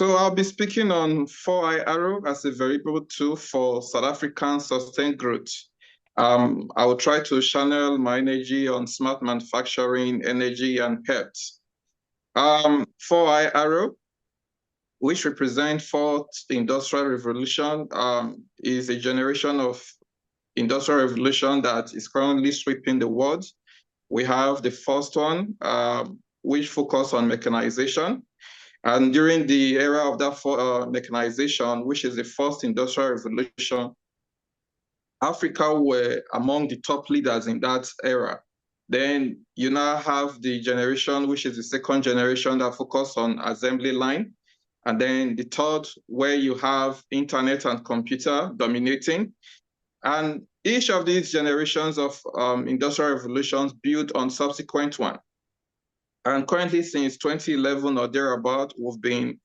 So I'll be speaking on 4i Arrow as a variable tool for South African sustained growth. I will try to channel my energy on smart manufacturing, energy, and health. 4i Arrow, which represents fourth industrial revolution, is a generation of industrial revolution that is currently sweeping the world. We have the first one, which focused on mechanization. And during the era of that mechanization, which is the first industrial revolution, Africa were among the top leaders in that era. Then you now have the generation, which is the second generation that focused on assembly line. And then the third, where you have internet and computer dominating. And each of these generations of industrial revolutions built on subsequent one. And currently, since 2011 or thereabout, we've been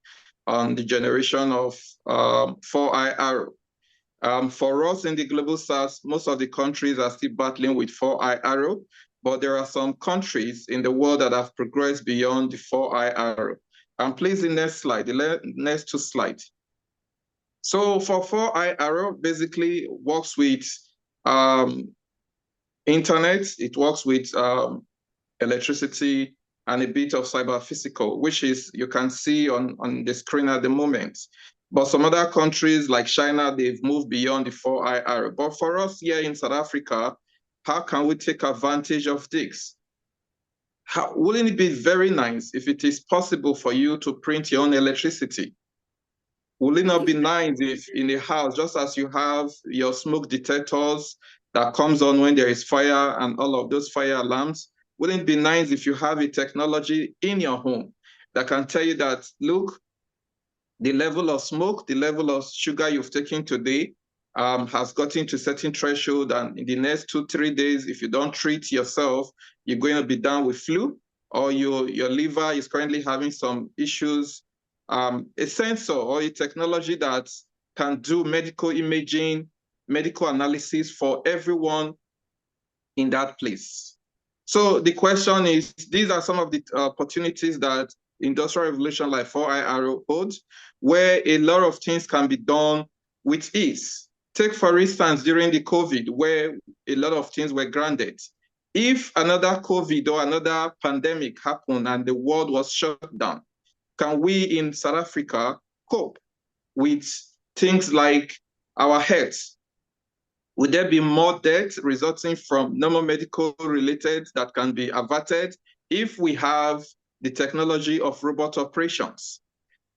on the generation of 4i Arrow. For us in the global south, most of the countries are still battling with 4i Arrow, but there are some countries in the world that have progressed beyond the 4i Arrow. And please, the next slide, the next two slides. So for 4i Arrow, basically works with internet, it works with electricity, and a bit of cyber physical, which is, you can see on the screen at the moment. But some other countries like China, they've moved beyond the 4i Arrow. But for us here in South Africa, how can we take advantage of this? Wouldn't it be very nice if it is possible for you to print your own electricity? Would it not be nice if in the house, just as you have your smoke detectors that comes on when there is fire and all of those fire alarms, wouldn't it be nice if you have a technology in your home that can tell you that, look, the level of smoke, the level of sugar you've taken today has gotten to a certain threshold, and in the next 2-3 days, if you don't treat yourself, you're going to be down with flu, or your liver is currently having some issues. A sensor or a technology that can do medical imaging, medical analysis for everyone in that place. So the question is, these are some of the opportunities that industrial revolution like 4i Arrow holds, where a lot of things can be done with ease. Take, for instance, during the COVID, where a lot of things were granted. If another COVID or another pandemic happened and the world was shut down, can we in South Africa cope with things like our health? Would there be more death resulting from normal medical related that can be averted if we have the technology of robot operations?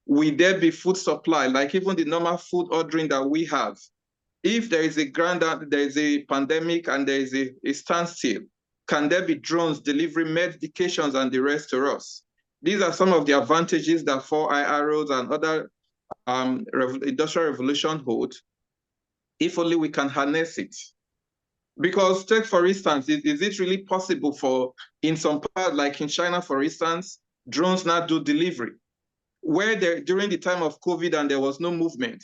Will there be food supply, like even the normal food ordering that we have? If there is a pandemic and there is a standstill, can there be drones delivering medications and the rest to us? These are some of the advantages that 4i Arrows and other industrial revolution hold, if only we can harness it. Because take, for instance, is it really possible for, in some part, like in China, for instance, drones now do delivery? Where during the time of COVID and there was no movement,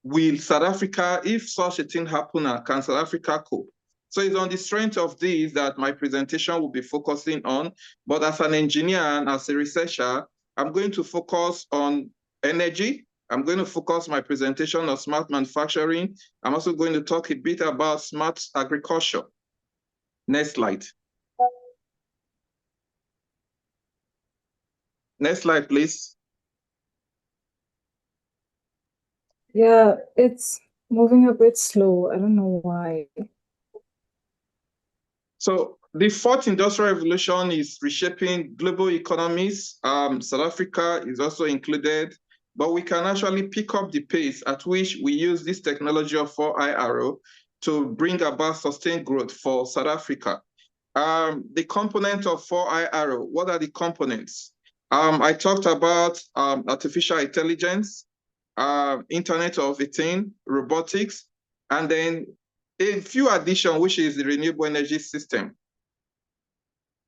will South Africa, if such a thing happen, can South Africa cope? So it's on the strength of these that my presentation will be focusing on. But as an engineer and as a researcher, I'm going to focus on energy. I'm going to focus my presentation on smart manufacturing. I'm also going to talk a bit about smart agriculture. Next slide. Next slide, please. Yeah, it's moving a bit slow. I don't know why. So the fourth industrial revolution is reshaping global economies. South Africa is also included, but we can actually pick up the pace at which we use this technology of 4i Arrow to bring about sustained growth for South Africa. The component of 4i Arrow, what are the components? I talked about artificial intelligence, Internet of Things, robotics, and then a few additions, which is the renewable energy system.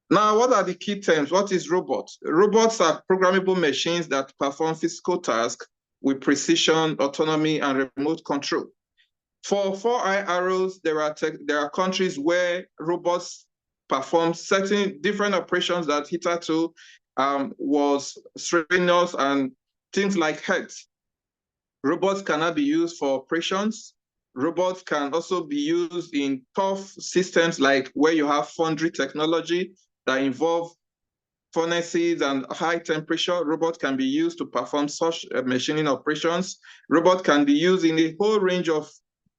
Now, what are the key terms? What is robots? Robots are programmable machines that perform physical tasks with precision, autonomy, and remote control. For 4i Arrows, there are countries where robots perform certain different operations that hitherto was strenuous and things like health. Robots cannot be used for operations. Robots can also be used in tough systems like where you have foundry technology that involve furnaces and high temperature. Robots can be used to perform such machining operations. Robots can be used in a whole range of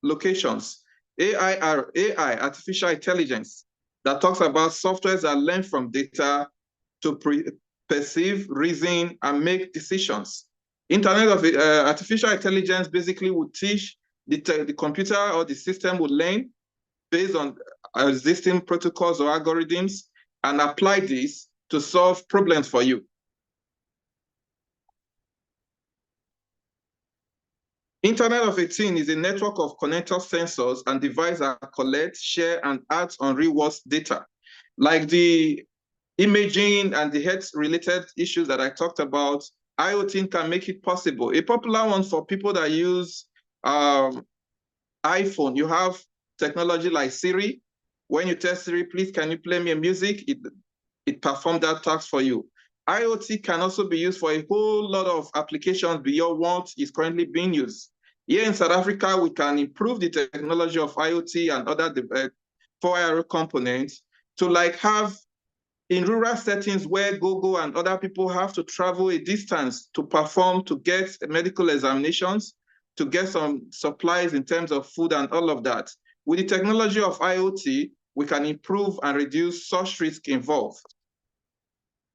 locations. AI, artificial intelligence, that talks about softwares that learn from data to perceive, reason, and make decisions. Internet of artificial intelligence basically would teach the computer or the system would learn based on existing protocols or algorithms and apply this to solve problems for you. Internet of a Thing is a network of connected sensors and devices that collect, share, and act on real-world data. Like the imaging and the health-related issues that I talked about, IoT can make it possible. A popular one for people that use iPhone, you have technology like Siri. When you tell Siri, please, can you play me music? It performs that task for you. IoT can also be used for a whole lot of applications beyond what is currently being used. Here in South Africa, we can improve the technology of IoT and other 4IRO components to like have in rural settings where Google and other people have to travel a distance to perform, to get medical examinations, to get some supplies in terms of food and all of that. With the technology of IoT, we can improve and reduce such risk involved.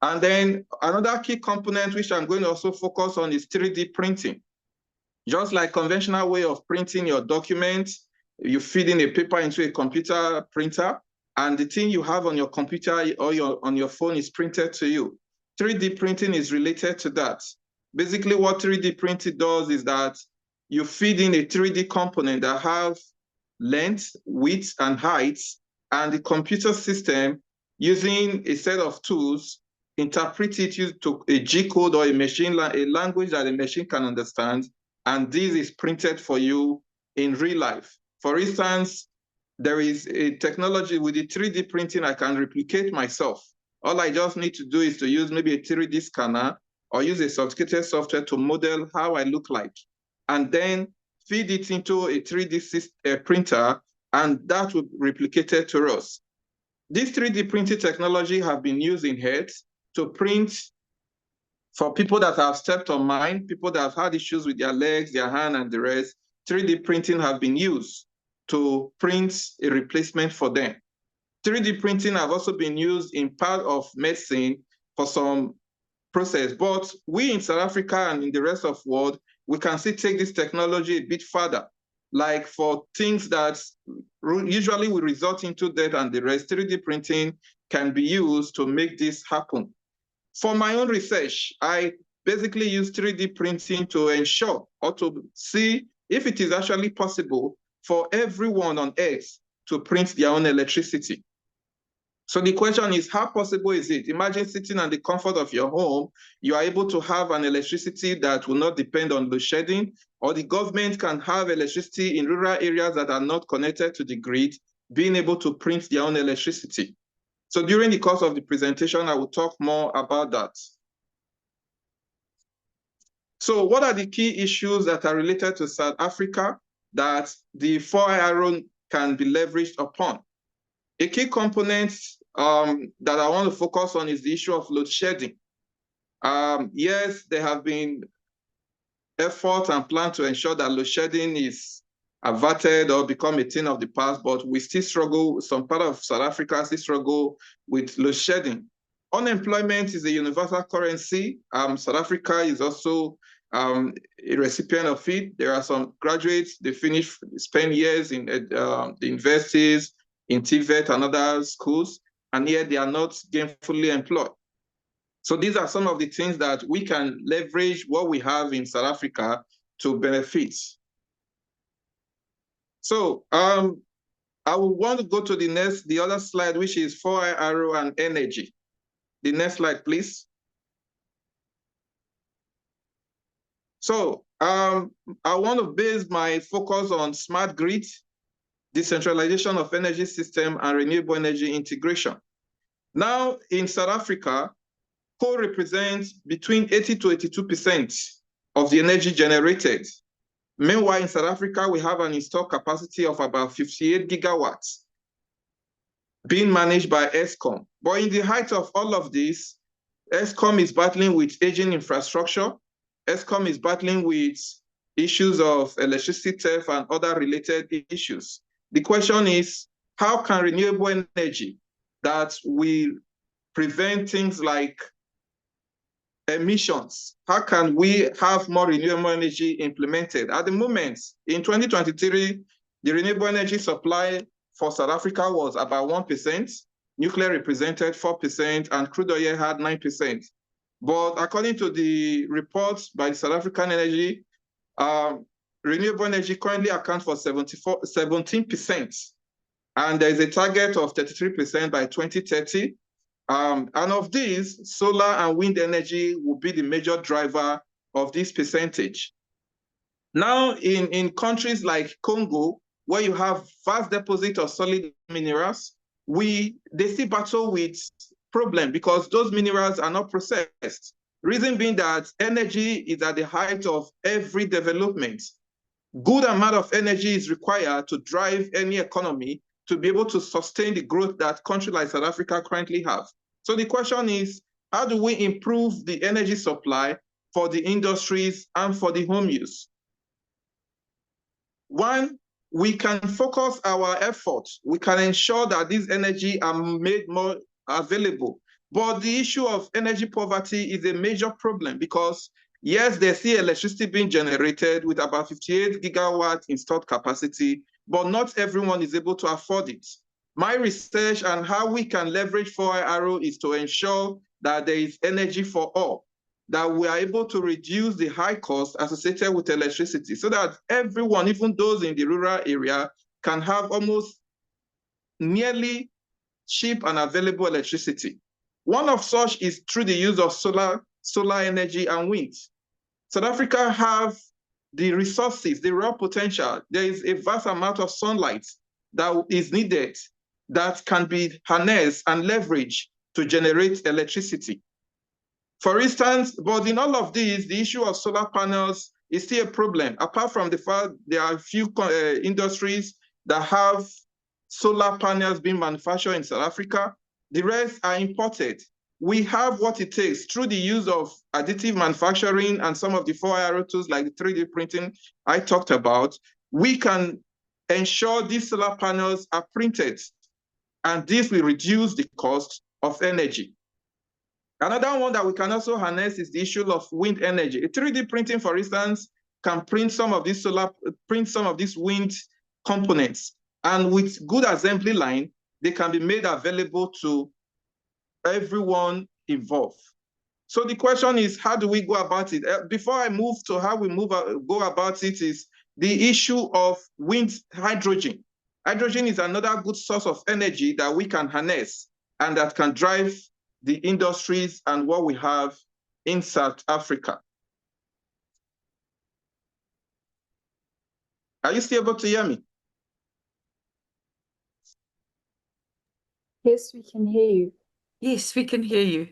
And then another key component which I'm going to also focus on is 3D printing. Just like conventional way of printing your documents, you feed in a paper into a computer printer, and the thing you have on your computer or on your phone is printed to you. 3D printing is related to that. Basically, what 3D printing does is that you feed in a 3D component that have length, width, and height, and the computer system, using a set of tools, interpret it to a G code or a language that a machine can understand, and this is printed for you in real life. For instance, there is a technology with the 3D printing, I can replicate myself. All I just need to do is to use maybe a 3D scanner or use a sophisticated software to model how I look like, and then feed it into a 3D printer, and that will be replicated to us. This 3D printing technology have been used in health to print for people that have stepped on mine, people that have had issues with their legs, their hand, and the rest. 3D printing have been used to print a replacement for them. 3D printing have also been used in part of medicine for some process, but we in South Africa and in the rest of the world, we can still take this technology a bit further. Like for things that usually will result into death and the rest, 3D printing can be used to make this happen. For my own research, I basically use 3D printing to ensure or to see if it is actually possible for everyone on Earth to print their own electricity. So the question is, how possible is it? Imagine sitting in the comfort of your home, you are able to have an electricity that will not depend on load shedding, or the government can have electricity in rural areas that are not connected to the grid, being able to print their own electricity. So during the course of the presentation, I will talk more about that. So what are the key issues that are related to South Africa that the 4IRO can be leveraged upon? A key component that I want to focus on is the issue of load shedding. Yes, there have been efforts and plans to ensure that load shedding is averted or become a thing of the past, but we still struggle, some part of South Africa still struggle with load shedding. Unemployment is a universal currency. South Africa is also a recipient of it. There are some graduates, they spend years in the universities, in TVET and other schools, and yet they are not gainfully employed. So these are some of the things that we can leverage what we have in South Africa to benefit. So I will want to go to the other slide, which is 4IRO and energy. The next slide, please. So I want to base my focus on smart grid, decentralization of energy system, and renewable energy integration. Now, in South Africa, coal represents between 80 to 82% of the energy generated. Meanwhile, in South Africa, we have an installed capacity of about 58 gigawatts being managed by Eskom. But in the height of all of this, Eskom is battling with aging infrastructure. Eskom is battling with issues of electricity theft and other related issues. The question is, how can renewable energy that will prevent things like emissions, how can we have more renewable energy implemented? At the moment, in 2023, the renewable energy supply for South Africa was about 1%, nuclear represented 4%, and crude oil had 9%. But according to the reports by South African Energy, renewable energy currently accounts for 17%, and there is a target of 33% by 2030. And of these, solar and wind energy will be the major driver of this percentage. Now, in countries like Congo, where you have vast deposits of solid minerals, they still battle with problem because those minerals are not processed. Reason being that energy is at the height of every development. Good amount of energy is required to drive any economy to be able to sustain the growth that countries like South Africa currently have. So the question is, how do we improve the energy supply for the industries and for the home use? One, we can focus our efforts. We can ensure that this energy are made more available. But the issue of energy poverty is a major problem because, yes, there's still electricity being generated with about 58 gigawatt installed capacity, but not everyone is able to afford it. My research and how we can leverage 4i is to ensure that there is energy for all, that we are able to reduce the high cost associated with electricity so that everyone, even those in the rural area, can have almost nearly cheap and available electricity. One of such is through the use of solar energy and wind. South Africa have the resources, the raw potential. There is a vast amount of sunlight that is needed that can be harnessed and leveraged to generate electricity. For instance, but in all of these, the issue of solar panels is still a problem. Apart from the fact there are a few industries that have solar panels being manufactured in South Africa, the rest are imported. We have what it takes through the use of additive manufacturing and some of the 4i tools like the 3D printing I talked about. We can ensure these solar panels are printed, and this will reduce the cost of energy. Another one that we can also harness is the issue of wind energy. A 3D printing, for instance, can print some of these wind components. And with good assembly line, they can be made available to everyone involved. So the question is, how do we go about it? Before I move to how we go about it, is the issue of wind hydrogen. Hydrogen is another good source of energy that we can harness and that can drive the industries and what we have in South Africa. Are you still able to hear me? Yes, we can hear you. Yes, we can hear you.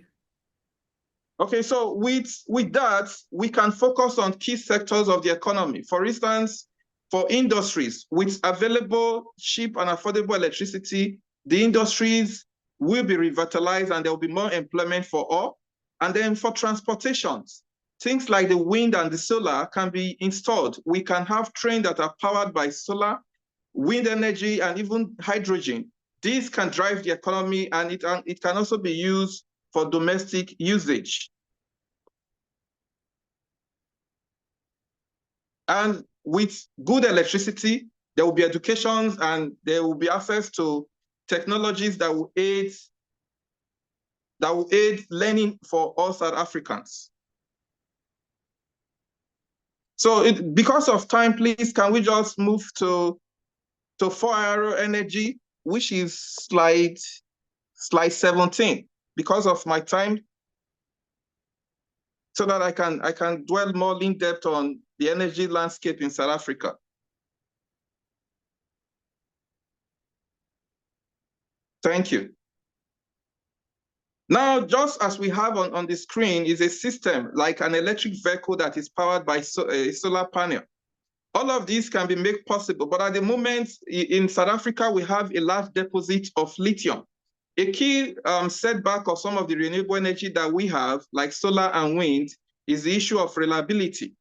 Okay, so with that, we can focus on key sectors of the economy. For instance, for industries with available, cheap and affordable electricity, the industries will be revitalized and there will be more employment for all. And then for transportations, things like the wind and the solar can be installed. We can have trains that are powered by solar, wind energy, and even hydrogen. These can drive the economy, and it can also be used for domestic usage. And with good electricity, there will be education and there will be access to technologies that will aid learning for all South Africans. So because of time, please, can we just move to 4i energy, which is slide 17, because of my time, so that I can dwell more in depth on the energy landscape in South Africa. Thank you. Now, just as we have on the screen is a system like an electric vehicle that is powered by a solar panel. All of these can be made possible, but at the moment in South Africa, we have a large deposit of lithium. A key setback of some of the renewable energy that we have, like solar and wind, is the issue of reliability.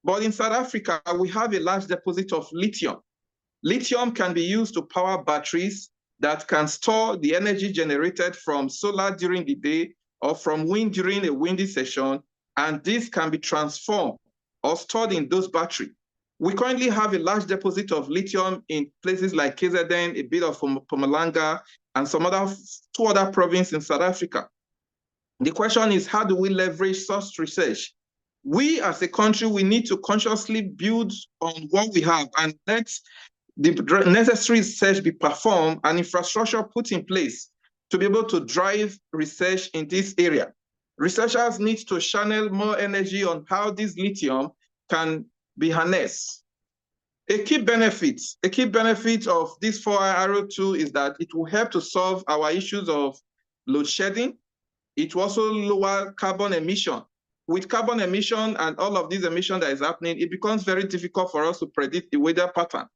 But in South Africa, we have a large deposit of lithium. Lithium can be used to power batteries that can store the energy generated from solar during the day or from wind during a windy session, and this can be transformed or stored in those batteries. We currently have a large deposit of lithium in places like KZN, a bit of Mpumalanga, and two other provinces in South Africa. The question is, how do we leverage such research? We as a country, we need to consciously build on what we have and let the necessary research be performed and infrastructure put in place to be able to drive research in this area. Researchers need to channel more energy on how this lithium can be harnessed. A key benefit of this 4i is that it will help to solve our issues of load shedding. It will also lower carbon emission. With carbon emission and all of these emissions that is happening, it becomes very difficult for us to predict the weather pattern.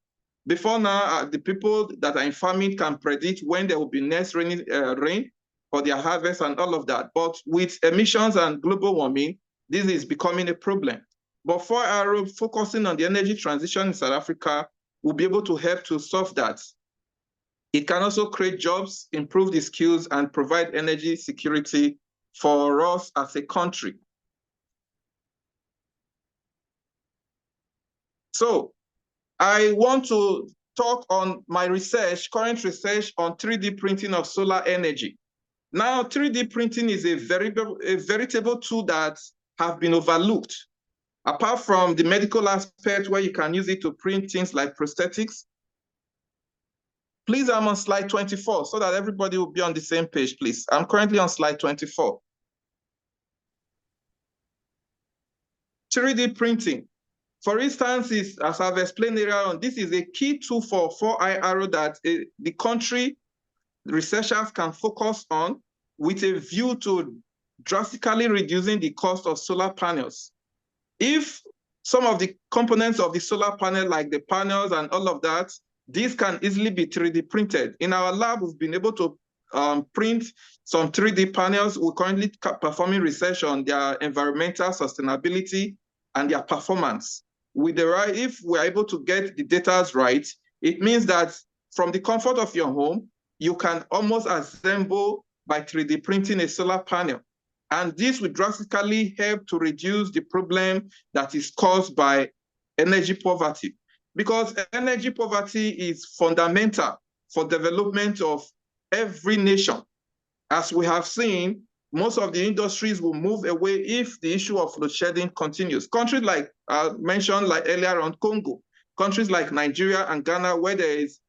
Before now, the people that are in farming can predict when there will be next rain for their harvest and all of that. But with emissions and global warming, this is becoming a problem. But 4i focusing on the energy transition in South Africa will be able to help to solve that. It can also create jobs, improve the skills, and provide energy security for us as a country. So I want to talk on my research, current research on 3D printing of solar energy. Now, 3D printing is a veritable tool that have been overlooked. Apart from the medical aspect where you can use it to print things like prosthetics. Please, I'm on slide 24 so that everybody will be on the same page, please. I'm currently on slide 24. 3D printing. For instance, as I've explained earlier on, this is a key tool for 4i that the country researchers can focus on with a view to drastically reducing the cost of solar panels. If some of the components of the solar panel, like the panels and all of that, these can easily be 3D printed. In our lab, we've been able to print some 3D panels. We're currently performing research on their environmental sustainability and their performance. If we're able to get the data right, it means that from the comfort of your home, you can almost assemble by 3D printing a solar panel. And this will drastically help to reduce the problem that is caused by energy poverty. Because energy poverty is fundamental for development of every nation. As we have seen, most of the industries will move away if the issue of load shedding continues. Countries like I mentioned like earlier on Congo, countries like Nigeria and Ghana, where there is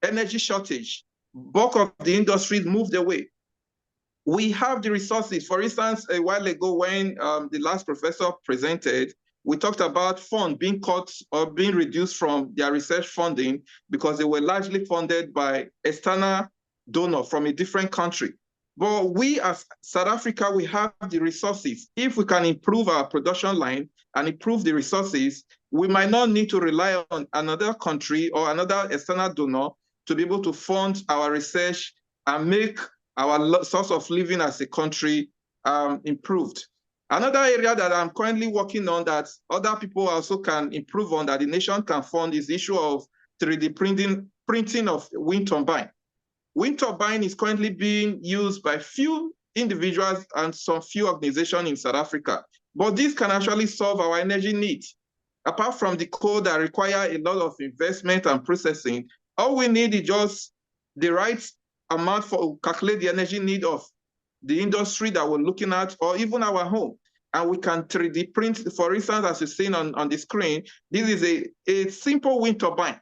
energy shortage, bulk of the industries moved away. We have the resources. For instance, a while ago when the last professor presented, we talked about funds being cut or being reduced from their research funding because they were largely funded by external donors from a different country. But we as South Africa, we have the resources. If we can improve our production line and improve the resources, we might not need to rely on another country or another external donor to be able to fund our research and make our source of living as a country improved. Another area that I'm currently working on that other people also can improve on, that the nation can fund, is the issue of 3D printing of wind turbine. Wind turbine is currently being used by few individuals and some few organizations in South Africa. But this can actually solve our energy needs. Apart from the code that require a lot of investment and processing, all we need is just the right amount for calculate the energy need of the industry that we're looking at, or even our home. And we can 3D print, for instance, as you're seeing on the screen, this is a simple wind turbine.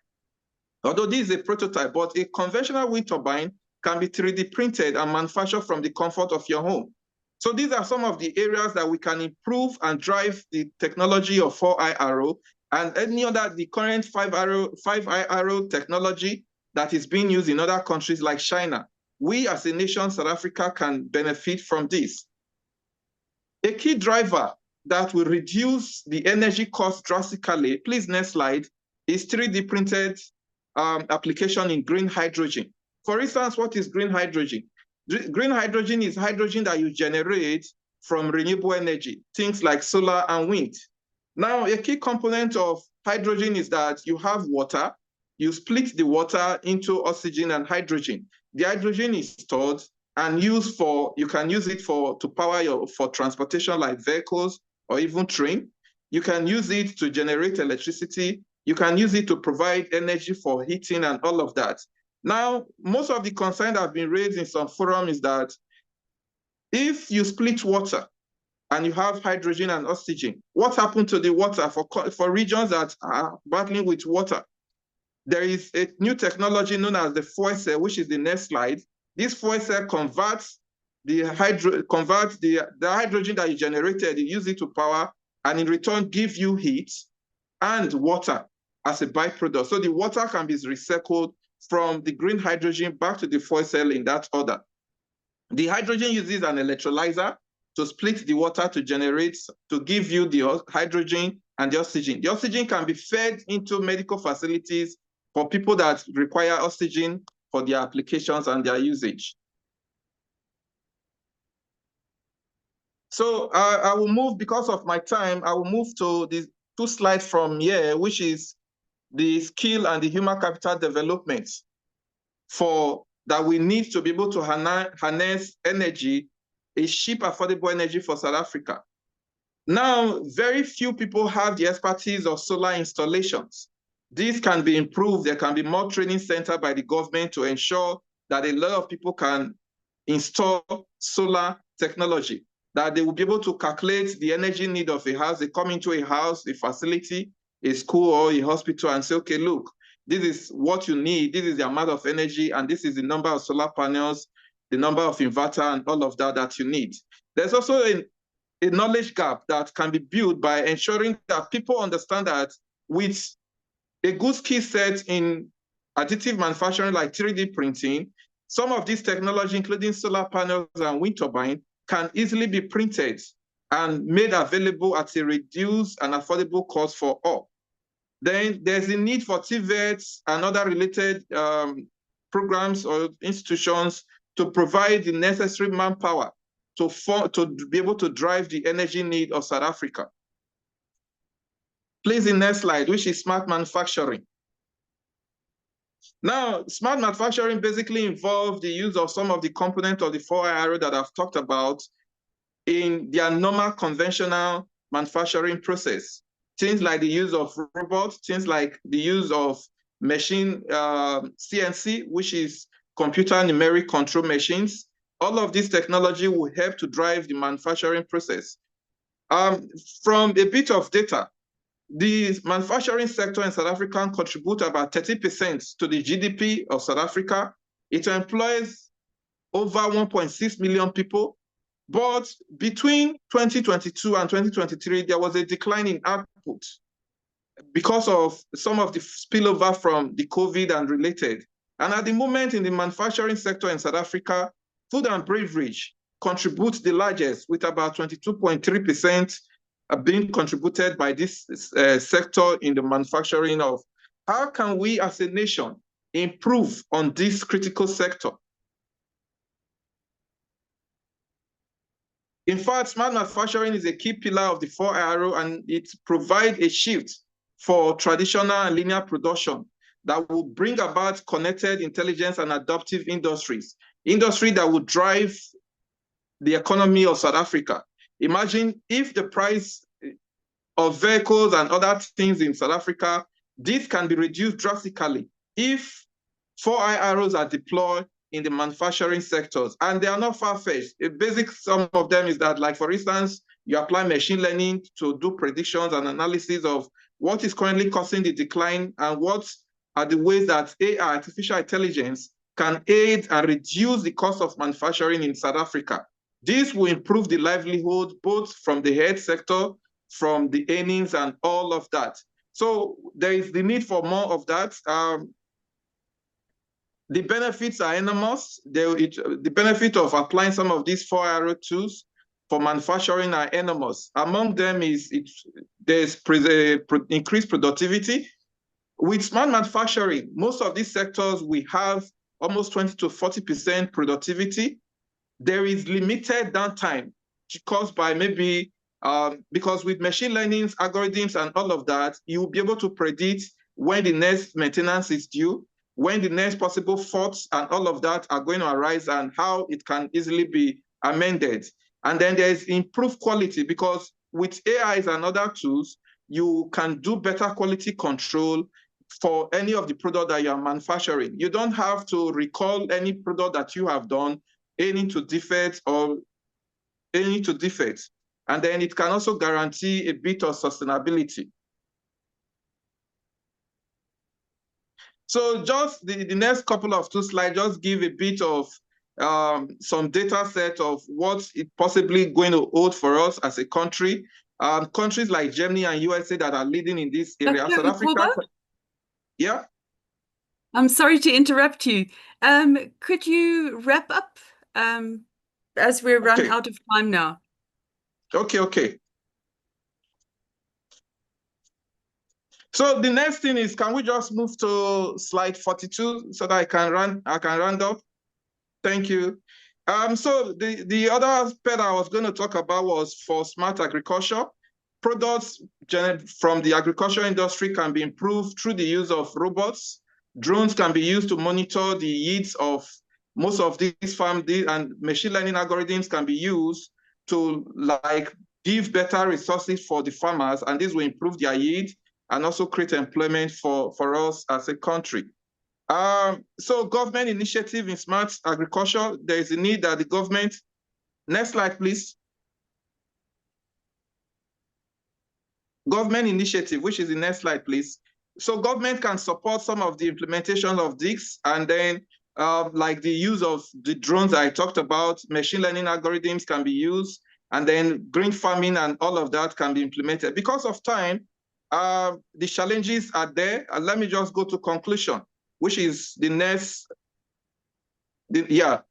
Although this is a prototype, but a conventional wind turbine can be 3D printed and manufactured from the comfort of your home. So these are some of the areas that we can improve and drive the technology of 4i and any other, the current 5i technology that is being used in other countries like China. we as a nation, South Africa, can benefit from this. A key driver that will reduce the energy cost drastically, please next slide, is 3D printed application in green hydrogen. For instance, what is green hydrogen? Green hydrogen is hydrogen that you generate from renewable energy, things like solar and wind. Now, a key component of hydrogen is that you have water, you split the water into oxygen and hydrogen. The hydrogen is stored and used for, you can use it for to power for transportation like vehicles or even train. You can use it to generate electricity. You can use it to provide energy for heating and all of that. Now, most of the concern that have been raised in some forum is that if you split water and you have hydrogen and oxygen, what happened to the water for regions that are battling with water? There is a new technology known as the fuel cell, which is the next slide. This fuel cell converts the hydrogen that you generated, you use it to power, and in return give you heat and water as a byproduct. So the water can be recycled from the green hydrogen back to the fuel cell in that order. The hydrogen uses an electrolyzer to split the water to generate, to give you the hydrogen and the oxygen. The oxygen can be fed into medical facilities for people that require oxygen for their applications and their usage. So I will move, because of my time, I will move to these 2 slides from here, which is the skill and the human capital development that we need to be able to harness energy, a cheap, affordable energy for South Africa. Now, very few people have the expertise of solar installations. This can be improved. There can be more training centers by the government to ensure that a lot of people can install solar technology, that they will be able to calculate the energy need of a house. They come into a house, a facility, a school or a hospital and say, okay, look, this is what you need. This is the amount of energy, and this is the number of solar panels, the number of inverter and all of that you need. There's also a knowledge gap that can be built by ensuring that people understand that with a good skill set in additive manufacturing like 3D printing, some of this technology, including solar panels and wind turbine, can easily be printed and made available at a reduced and affordable cost for all. Then there's a need for TVETs and other related programs or institutions to provide the necessary manpower to be able to drive the energy need of South Africa. Please, the next slide, which is smart manufacturing. Now, smart manufacturing basically involves the use of some of the components of the 4I arrow that I've talked about in their normal conventional manufacturing process. Things like the use of robots, things like the use of machine CNC, which is computer numeric control machines. All of this technology will help to drive the manufacturing process. From a bit of data, the manufacturing sector in South Africa contributes about 30% to the GDP of South Africa. It employs over 1.6 million people. But between 2022 and 2023, there was a decline in output because of some of the spillover from the COVID and related. And at the moment in the manufacturing sector in South Africa, food and beverage contributes the largest, with about 22.3% being contributed by this sector in the manufacturing of. How can we as a nation improve on this critical sector? In fact, smart manufacturing is a key pillar of the 4 arrow, and it provides a shift for traditional and linear production that will bring about connected intelligence and adaptive industries, industry that will drive the economy of South Africa. Imagine if the price of vehicles and other things in South Africa, this can be reduced drastically if 4I arrows are deployed in the manufacturing sectors, and they are not far-fetched. A basic some of them is that, like for instance, you apply machine learning to do predictions and analysis of what is currently causing the decline and what are the ways that AI, artificial intelligence, can aid and reduce the cost of manufacturing in South Africa. This will improve the livelihood, both from the health sector, from the earnings and all of that. So there is the need for more of that. The benefits are enormous. The benefit of applying some of these 4R tools for manufacturing are enormous. Among them is there's increased productivity. With smart manufacturing, most of these sectors, we have almost 20 to 40% productivity. There is limited downtime caused by maybe, because with machine learning algorithms and all of that, you'll be able to predict when the next maintenance is due, when the next possible faults and all of that are going to arise, and how it can easily be amended. And then there's improved quality, because with AIs and other tools, you can do better quality control for any of the product that you are manufacturing. You don't have to recall any product that you have done, any to defects. And then it can also guarantee a bit of sustainability. So just the next couple of 2 slides just give a bit of some data set of what it possibly going to hold for us as a country. Countries like Germany and USA that are leading in this area. Dr. South Africa. Ukoba? Yeah. I'm sorry to interrupt you. Could you wrap up as we're run out of time now? Okay. So the next thing is, can we just move to slide 42 so that I can round up? Thank you. So the other aspect I was going to talk about was for smart agriculture. Products from the agriculture industry can be improved through the use of robots. Drones can be used to monitor the yields of most of these farms, and machine learning algorithms can be used to give better resources for the farmers, and this will improve their yield and also create employment for us as a country. So government initiative in smart agriculture, there is a need that the government, next slide, please. Government initiative, which is the next slide, please. So government can support some of the implementation of this, and then like the use of the drones I talked about, machine learning algorithms can be used, and then green farming and all of that can be implemented. Because of time, the challenges are there. And let me just go to conclusion, which is the next. 4IRO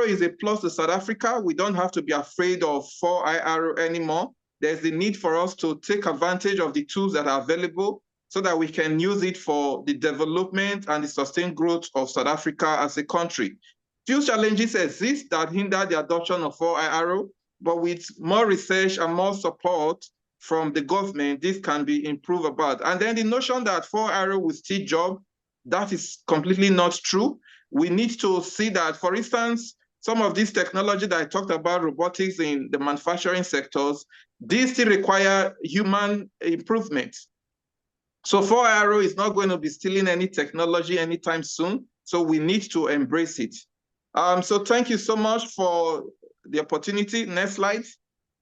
is a plus to South Africa. We don't have to be afraid of 4IRO anymore. There's the need for us to take advantage of the tools that are available so that we can use it for the development and the sustained growth of South Africa as a country. Few challenges exist that hinder the adoption of 4IRO, but with more research and more support from the government, this can be improved about. And then the notion that 4IRO will steal jobs, that is completely not true. We need to see that, for instance, some of this technology that I talked about, robotics in the manufacturing sectors, these still require human improvement. So 4IRO is not going to be stealing any technology anytime soon, so we need to embrace it. So thank you so much for the opportunity. Next slide.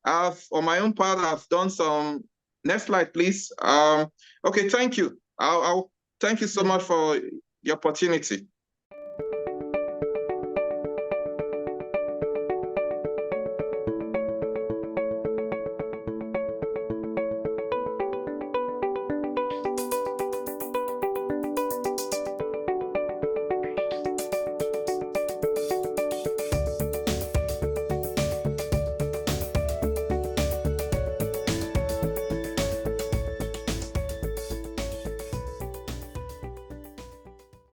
On my own part, I've done some, next slide, please. Okay, thank you. I'll thank you so much for the opportunity.